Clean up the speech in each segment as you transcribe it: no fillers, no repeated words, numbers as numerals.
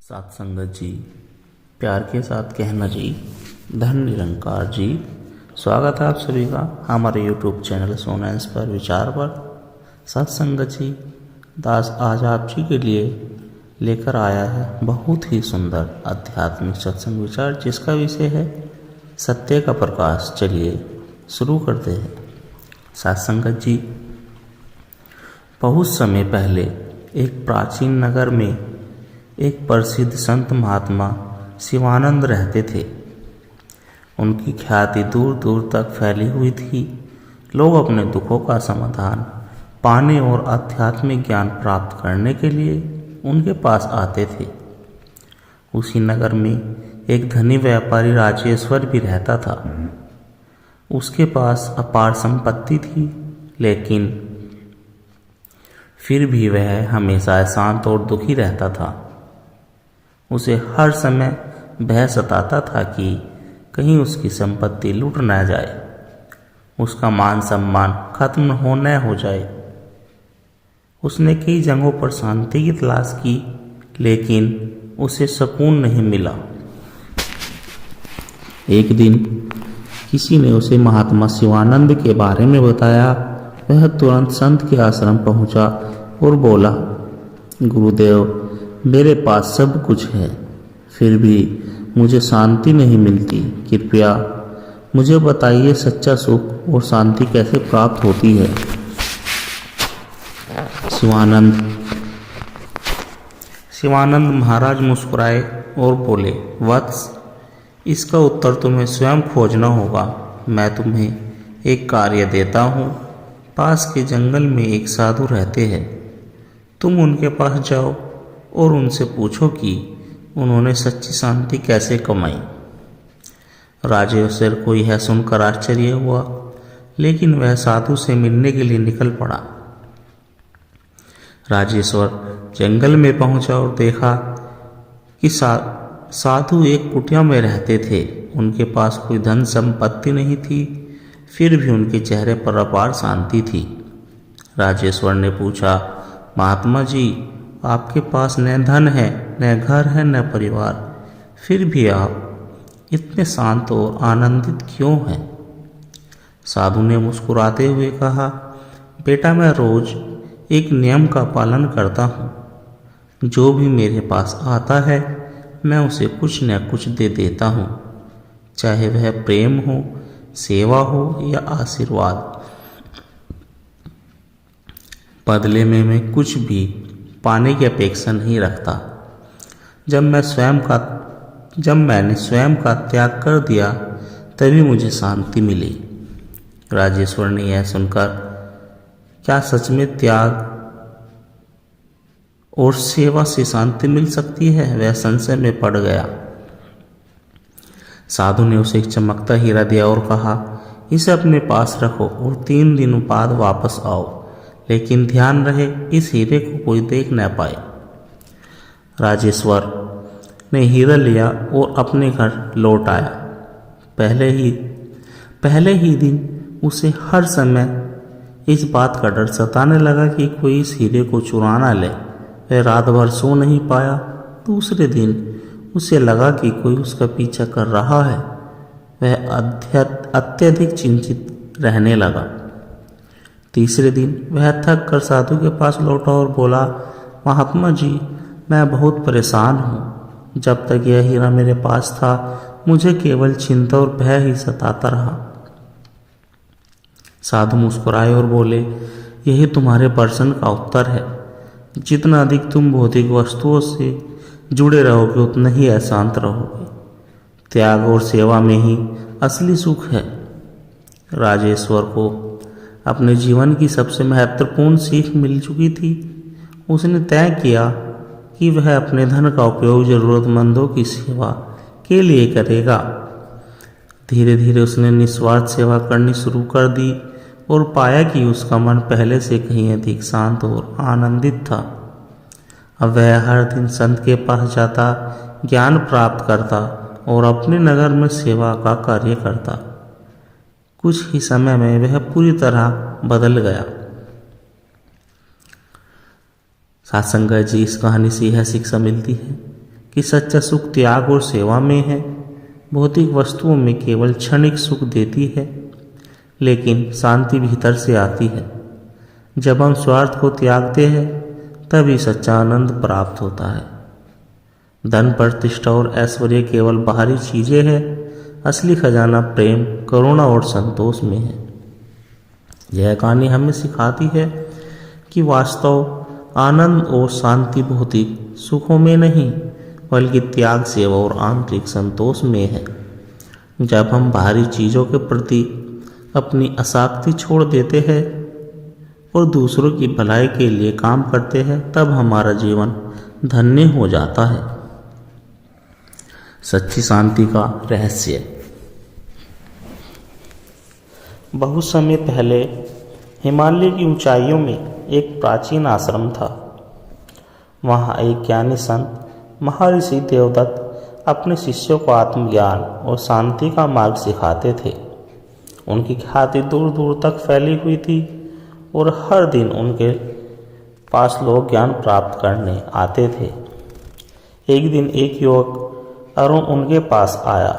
साथ संगत जी, प्यार के साथ कहना जी, धन निरंकार जी। स्वागत है आप सभी का हमारे YouTube चैनल सोना इंस्पायर विचार पर। साथ संगत जी, दास आज आप जी के लिए लेकर आया है बहुत ही सुंदर आध्यात्मिक सत्संग विचार, जिसका विषय है सत्य का प्रकाश। चलिए शुरू करते हैं। साथ संगत जी, बहुत समय पहले एक प्राचीन नगर में एक प्रसिद्ध संत महात्मा शिवानंद रहते थे। उनकी ख्याति दूर दूर तक फैली हुई थी। लोग अपने दुखों का समाधान पाने और आध्यात्मिक ज्ञान प्राप्त करने के लिए उनके पास आते थे। उसी नगर में एक धनी व्यापारी राजेश्वर भी रहता था। उसके पास अपार संपत्ति थी, लेकिन फिर भी वह हमेशा शांत और दुखी रहता था। उसे हर समय भय सताता था कि कहीं उसकी संपत्ति लूट न जाए, उसका मान सम्मान खत्म हो जाए। उसने कई जगहों पर शांति की तलाश की, लेकिन उसे सुकून नहीं मिला। एक दिन किसी ने उसे महात्मा शिवानंद के बारे में बताया। वह तुरंत संत के आश्रम पहुंचा और बोला, गुरुदेव, मेरे पास सब कुछ है, फिर भी मुझे शांति नहीं मिलती। कृपया मुझे बताइए, सच्चा सुख और शांति कैसे प्राप्त होती है। शिवानंद महाराज मुस्कुराए और बोले, वत्स, इसका उत्तर तुम्हें स्वयं खोजना होगा। मैं तुम्हें एक कार्य देता हूँ। पास के जंगल में एक साधु रहते हैं। तुम उनके पास जाओ और उनसे पूछो कि उन्होंने सच्ची शांति कैसे कमाई। राजेश्वर को यह सुनकर आश्चर्य हुआ, लेकिन वह साधु से मिलने के लिए निकल पड़ा। राजेश्वर जंगल में पहुंचा और देखा कि साधु एक कुटिया में रहते थे। उनके पास कोई धन संपत्ति नहीं थी, फिर भी उनके चेहरे पर अपार शांति थी। राजेश्वर ने पूछा, महात्मा जी, आपके पास न धन है, न घर है, न परिवार, फिर भी आप इतने शांत और आनंदित क्यों हैं? साधु ने मुस्कुराते हुए कहा, बेटा, मैं रोज एक नियम का पालन करता हूँ। जो भी मेरे पास आता है, मैं उसे कुछ न कुछ दे देता हूँ, चाहे वह प्रेम हो, सेवा हो या आशीर्वाद। बदले में मैं कुछ भी पाने की अपेक्षा नहीं रखता। जब मैंने स्वयं का त्याग कर दिया, तभी मुझे शांति मिली। राजेश्वर ने यह सुनकर, क्या सच में त्याग और सेवा से शांति मिल सकती है? वह संशय में पड़ गया। साधु ने उसे एक चमकता हीरा दिया और कहा, इसे अपने पास रखो और 3 दिन बाद वापस आओ, लेकिन ध्यान रहे इस हीरे को कोई देख न पाए। राजेश्वर ने हीरा लिया और अपने घर लौट आया। पहले ही दिन उसे हर समय इस बात का डर सताने लगा कि कोई इस हीरे को चुरा न ले। वह रात भर सो नहीं पाया। दूसरे दिन उसे लगा कि कोई उसका पीछा कर रहा है। वह अत्यधिक चिंतित रहने लगा। तीसरे दिन वह थक कर साधु के पास लौटा और बोला, महात्मा जी, मैं बहुत परेशान हूँ। जब तक यह हीरा मेरे पास था, मुझे केवल चिंता और भय ही सताता रहा। साधु मुस्कुराए और बोले, यही तुम्हारे प्रश्न का उत्तर है। जितना अधिक तुम भौतिक वस्तुओं से जुड़े रहोगे, उतना ही अशांत रहोगे। त्याग और सेवा में ही असली सुख है। राजेश्वर को अपने जीवन की सबसे महत्वपूर्ण सीख मिल चुकी थी। उसने तय किया कि वह अपने धन का उपयोग जरूरतमंदों की सेवा के लिए करेगा। धीरे धीरे उसने निस्वार्थ सेवा करनी शुरू कर दी और पाया कि उसका मन पहले से कहीं अधिक शांत और आनंदित था। अब वह हर दिन संत के पास जाता, ज्ञान प्राप्त करता और अपने नगर में सेवा का कार्य करता। कुछ ही समय में वह पूरी तरह बदल गया। साथ संगत जी, इस कहानी से यह शिक्षा मिलती है कि सच्चा सुख त्याग और सेवा में है। भौतिक वस्तुओं में केवल क्षणिक सुख देती है, लेकिन शांति भीतर से आती है। जब हम स्वार्थ को त्यागते हैं तभी सच्चा आनंद प्राप्त होता है। धन, प्रतिष्ठा और ऐश्वर्य केवल बाहरी चीजें हैं। असली खजाना प्रेम, करुणा और संतोष में है। यह कहानी हमें सिखाती है कि वास्तव आनंद और शांति भौतिक सुखों में नहीं, बल्कि त्याग, सेवा और आंतरिक संतोष में है। जब हम बाहरी चीजों के प्रति अपनी आसक्ति छोड़ देते हैं और दूसरों की भलाई के लिए काम करते हैं, तब हमारा जीवन धन्य हो जाता है। सच्ची शांति का रहस्य। बहुत समय पहले हिमालय की ऊंचाइयों में एक प्राचीन आश्रम था। वहाँ एक ज्ञानी संत महर्षि देवदत्त अपने शिष्यों को आत्मज्ञान और शांति का मार्ग सिखाते थे। उनकी ख्याति दूर दूर तक फैली हुई थी और हर दिन उनके पास लोग ज्ञान प्राप्त करने आते थे। एक दिन एक युवक अरुण उनके पास आया।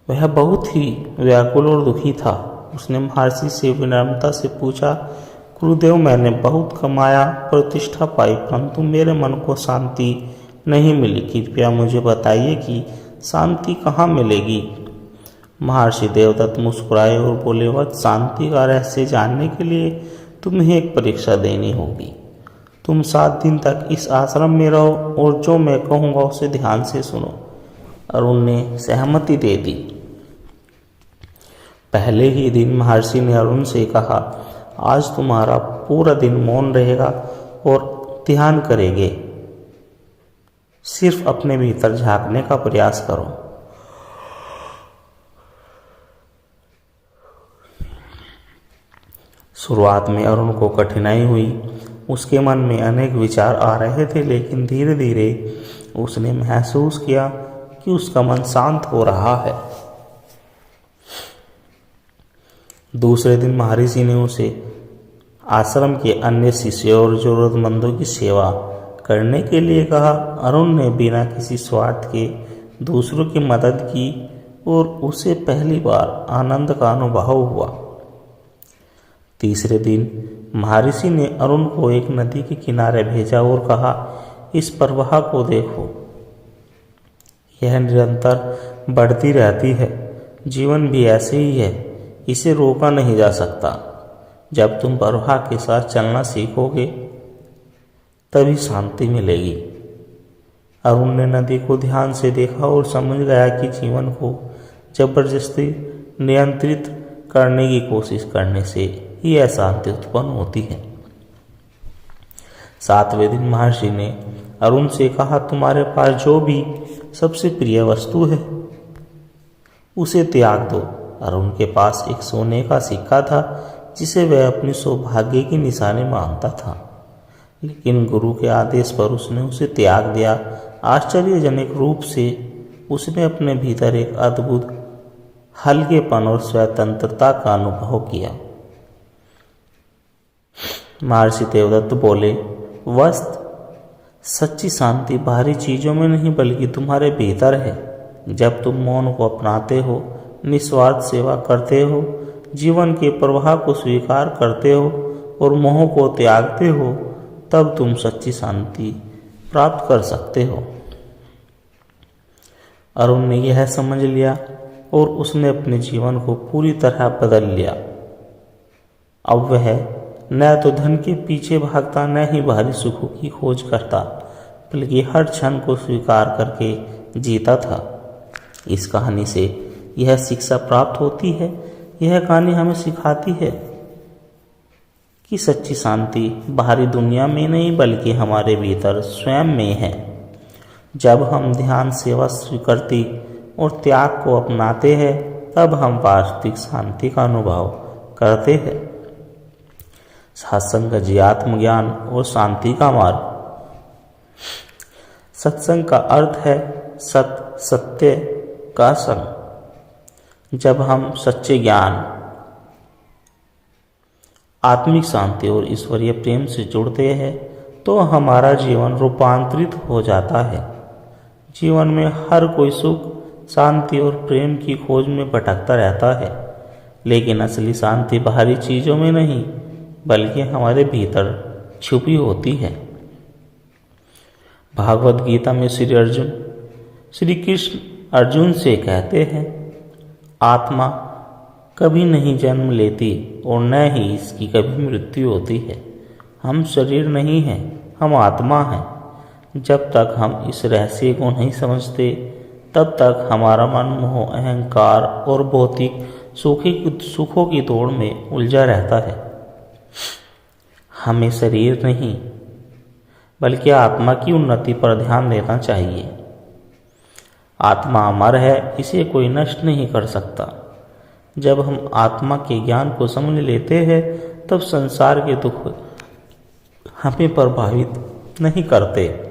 वह बहुत ही व्याकुल और दुखी था। उसने महर्षि से विनम्रता से पूछा, गुरुदेव, मैंने बहुत कमाया, प्रतिष्ठा पाई, परंतु मेरे मन को शांति नहीं मिली। कृपया मुझे बताइए कि शांति कहाँ मिलेगी। महर्षि देवदत्त मुस्कुराए और बोले, वह शांति का रहस्य जानने के लिए तुम्हें एक परीक्षा देनी होगी। तुम 7 दिन तक इस आश्रम में रहो और जो मैं कहूँगा उसे ध्यान से सुनो। अरुण ने सहमति दे दी। पहले ही दिन महर्षि ने अरुण से कहा, आज तुम्हारा पूरा दिन मौन रहेगा और ध्यान करेंगे। सिर्फ अपने भीतर झांकने का प्रयास करो। शुरुआत में अरुण को कठिनाई हुई। उसके मन में अनेक विचार आ रहे थे, लेकिन धीरे धीरे उसने महसूस किया कि उसका मन शांत हो रहा है। दूसरे दिन महर्षि ने उसे आश्रम के अन्य शिष्यों और जरूरतमंदों की सेवा करने के लिए कहा। अरुण ने बिना किसी स्वार्थ के दूसरों की मदद की और उसे पहली बार आनंद का अनुभव हुआ। तीसरे दिन महर्षि ने अरुण को एक नदी के किनारे भेजा और कहा, इस प्रवाह को देखो, यह निरंतर बढ़ती रहती है। जीवन भी ऐसे ही है, इसे रोका नहीं जा सकता। जब तुम प्रवाह के साथ चलना सीखोगे तभी शांति मिलेगी। अरुण ने नदी को ध्यान से देखा और समझ गया कि जीवन को जबरदस्ती नियंत्रित करने की कोशिश करने से ही अशांति उत्पन्न होती है। 7वें दिन महर्षि ने अरुण से कहा, तुम्हारे पास जो भी सबसे प्रिय वस्तु है उसे त्याग दो। अरुण के पास एक सोने का सिक्का था जिसे वह अपनी सौभाग्य की निशानी मानता था, लेकिन गुरु के आदेश पर उसने उसे त्याग दिया। आश्चर्यजनक रूप से उसने अपने भीतर एक अद्भुत हल्केपन और स्वतंत्रता का अनुभव किया। महर्षि देवदत्त बोले, सच्ची शांति बाहरी चीजों में नहीं बल्कि तुम्हारे भीतर है। जब तुम मौन को अपनाते हो, निस्वार्थ सेवा करते हो, जीवन के प्रवाह को स्वीकार करते हो और मोह को त्यागते हो, तब तुम सच्ची शांति प्राप्त कर सकते हो। अरुण ने यह समझ लिया और उसने अपने जीवन को पूरी तरह बदल लिया। अब वह न तो धन के पीछे भागता, न ही बाहरी सुखों की खोज करता, बल्कि हर क्षण को स्वीकार करके जीता था। इस कहानी से यह शिक्षा प्राप्त होती है। यह कहानी हमें सिखाती है कि सच्ची शांति बाहरी दुनिया में नहीं बल्कि हमारे भीतर स्वयं में है। जब हम ध्यान, सेवा, स्वीकृति और त्याग को अपनाते हैं, तब हम वास्तविक शांति का अनुभव करते हैं। सत्संग का जी आत्मज्ञान और शांति का मार्ग। सत्संग का अर्थ है सत्य का संग। जब हम सच्चे ज्ञान, आत्मिक शांति और ईश्वरीय प्रेम से जुड़ते हैं तो हमारा जीवन रूपांतरित हो जाता है। जीवन में हर कोई सुख, शांति और प्रेम की खोज में भटकता रहता है, लेकिन असली शांति बाहरी चीज़ों में नहीं बल्कि हमारे भीतर छुपी होती है। भागवत गीता में श्री कृष्ण अर्जुन से कहते हैं, आत्मा कभी नहीं जन्म लेती और न ही इसकी कभी मृत्यु होती है। हम शरीर नहीं हैं, हम आत्मा हैं। जब तक हम इस रहस्य को नहीं समझते तब तक हमारा मन मोह, अहंकार और भौतिक सुखों की दौड़ में उलझा रहता है। हमें शरीर नहीं बल्कि आत्मा की उन्नति पर ध्यान देना चाहिए। आत्मा अमर है, इसे कोई नष्ट नहीं कर सकता। जब हम आत्मा के ज्ञान को समझ लेते हैं तब संसार के दुख हमें प्रभावित नहीं करते।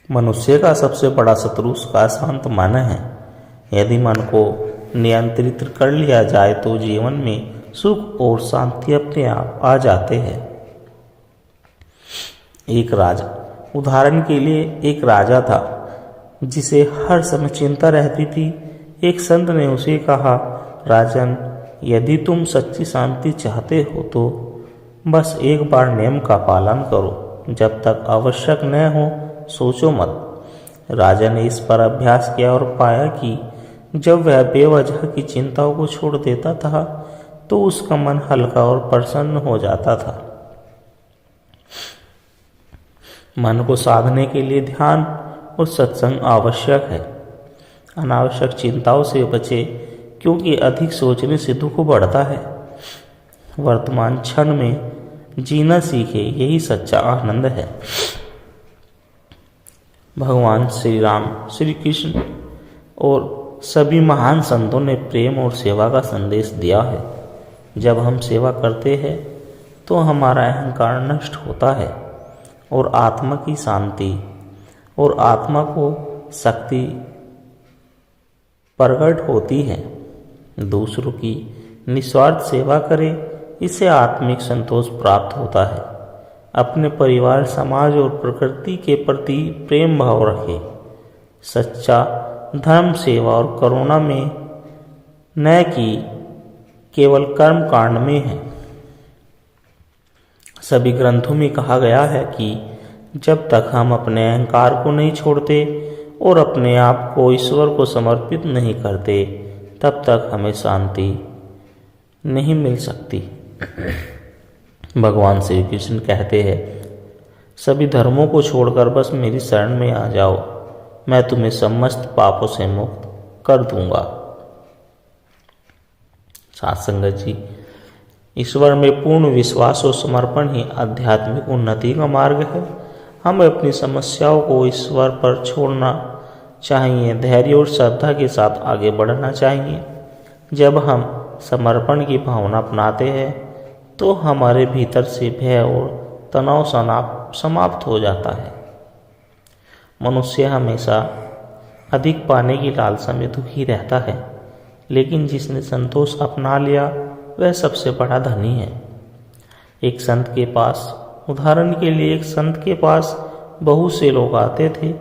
मनुष्य का सबसे बड़ा शत्रु उसका शांत मन है। यदि मन को नियंत्रित कर लिया जाए तो जीवन में सुख और शांति अपने आप आ जाते हैं। एक राजा, उदाहरण के लिए एक राजा था जिसे हर समय चिंता रहती थी। एक संत ने उसे कहा, राजन, यदि तुम सच्ची शांति चाहते हो तो बस एक बार नियम का पालन करो, जब तक आवश्यक न हो सोचो मत। राजा ने इस पर अभ्यास किया और पाया कि जब वह बेवजह की चिंताओं को छोड़ देता था तो उसका मन हल्का और प्रसन्न हो जाता था। मन को साधने के लिए ध्यान और सत्संग आवश्यक है। अनावश्यक चिंताओं से बचे, क्योंकि अधिक सोचने से दुख बढ़ता है। वर्तमान क्षण में जीना सीखे, यही सच्चा आनंद है। भगवान श्री राम, श्री कृष्ण और सभी महान संतों ने प्रेम और सेवा का संदेश दिया है। जब हम सेवा करते हैं तो हमारा अहंकार नष्ट होता है और आत्मा की शांति और आत्मा को शक्ति प्रकट होती है। दूसरों की निस्वार्थ सेवा करें, इससे आत्मिक संतोष प्राप्त होता है। अपने परिवार, समाज और प्रकृति के प्रति प्रेम भाव रखें। सच्चा धर्म सेवा और करुणा में न कि केवल कर्म कांड में है। सभी ग्रंथों में कहा गया है कि जब तक हम अपने अहंकार को नहीं छोड़ते और अपने आप को ईश्वर को समर्पित नहीं करते तब तक हमें शांति नहीं मिल सकती। भगवान श्री कृष्ण कहते हैं, सभी धर्मों को छोड़कर बस मेरी शरण में आ जाओ, मैं तुम्हें समस्त पापों से मुक्त कर दूंगा। साथ संगत जी, ईश्वर में पूर्ण विश्वास और समर्पण ही आध्यात्मिक उन्नति का मार्ग है। हमें अपनी समस्याओं को ईश्वर पर छोड़ना चाहिए, धैर्य और श्रद्धा के साथ आगे बढ़ना चाहिए। जब हम समर्पण की भावना अपनाते हैं तो हमारे भीतर से भय और तनाव समाप्त हो जाता है। मनुष्य हमेशा अधिक पाने की लालसा में दुखी रहता है, लेकिन जिसने संतोष अपना लिया वह सबसे बड़ा धनी है। एक संत के पास, उदाहरण के लिए एक संत के पास बहुत से लोग आते थे।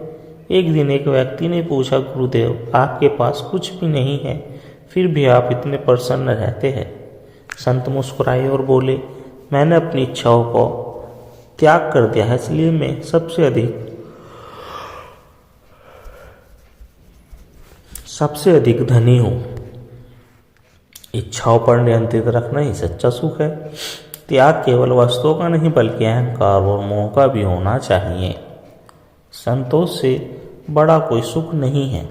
एक दिन एक व्यक्ति ने पूछा, गुरुदेव, आपके पास कुछ भी नहीं है, फिर भी आप इतने प्रसन्न रहते हैं। संत मुस्कुराए और बोले, मैंने अपनी इच्छाओं को त्याग कर दिया है, इसलिए मैं सबसे अधिक धनी हूँ। इच्छाओं पर नियंत्रित रखना ही सच्चा सुख है। त्याग केवल वस्तुओं का नहीं बल्कि अहंकार और मोह का भी होना चाहिए। संतोष से बड़ा कोई सुख नहीं है।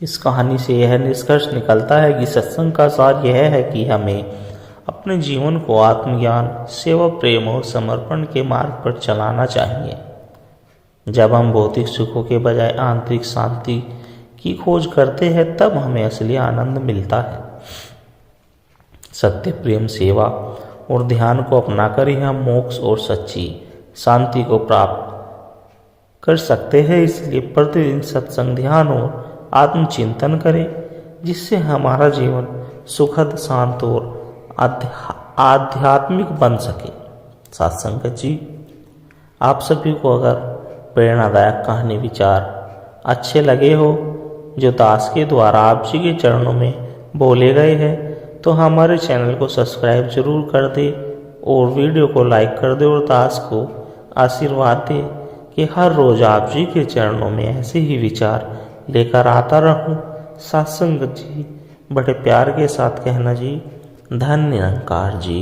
इस कहानी से यह निष्कर्ष निकलता है कि सत्संग का सार यह है कि हमें अपने जीवन को आत्मज्ञान, सेवा, प्रेम और समर्पण के मार्ग पर चलाना चाहिए। जब हम भौतिक सुखों के बजाय आंतरिक शांति की खोज करते हैं तब हमें असली आनंद मिलता है। सत्य, प्रेम, सेवा और ध्यान को अपनाकर ही हम मोक्ष और सच्ची शांति को प्राप्त कर सकते हैं। इसलिए प्रतिदिन सत्संग, ध्यान और आत्मचिंतन करें, जिससे हमारा जीवन सुखद, शांत और आध्यात्मिक बन सके। साथ संगत जी, आप सभी को अगर प्रेरणादायक कहानी विचार अच्छे लगे हो जो दास के द्वारा आप जी के चरणों में बोले गए हैं तो हमारे चैनल को सब्सक्राइब जरूर कर दे और वीडियो को लाइक कर दे और दास को आशीर्वाद दे कि हर रोज आप जी के चरणों में ऐसे ही विचार लेकर आता रहूं। सत्संग जी, बड़े प्यार के साथ कहना जी, धन्य निरंकार जी।